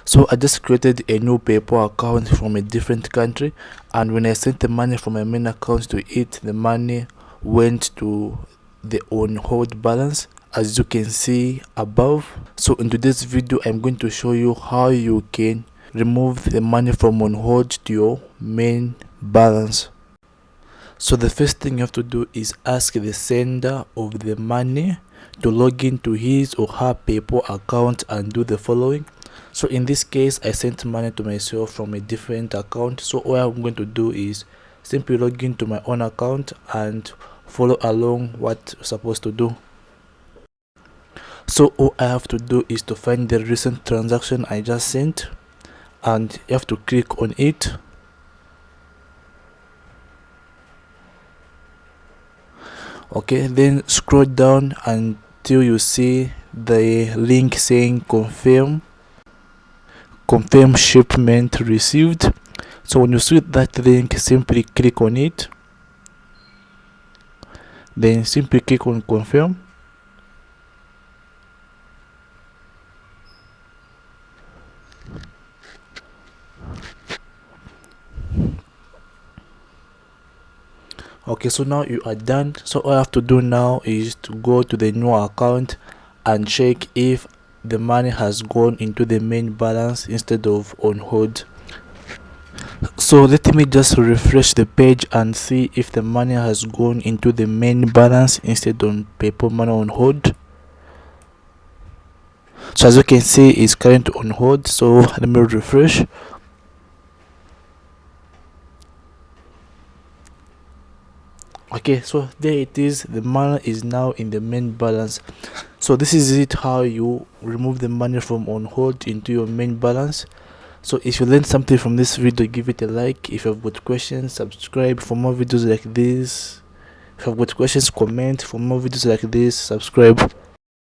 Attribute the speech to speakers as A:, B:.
A: So I just created a new PayPal account from a different country, and when I sent the money from my main account to it, the money went to the on hold balance, as you can see above. So in today's video I'm going to show you how you can remove the money from on hold to your main balance. So the first thing you have to do is ask the sender of the money to log into his or her PayPal account and do the following. So in this case I sent money to myself from a different account, so all I'm going to do is simply log into my own account and follow along what you're supposed to do. So all I have to do is to find the recent transaction I just sent, and you have to click on it. Okay, then scroll down until you see the link saying confirm shipment received. So when you see that link, simply click on it, then simply click on confirm. Okay, so now you are done. So all I have to do now is to go to the new account and check if the money has gone into the main balance instead of on hold. So let me just refresh the page and see if the money has gone into the main balance instead on PayPal money on hold. So as you can see, it's currently on hold. So let me refresh. Okay, so there it is, the money is now in the main balance. So this is it, how you remove the money from on hold into your main balance. So if you learned something from this video, give it a like. If you have got questions, subscribe for more videos like this. If you have got questions, comment. For more videos like this, subscribe.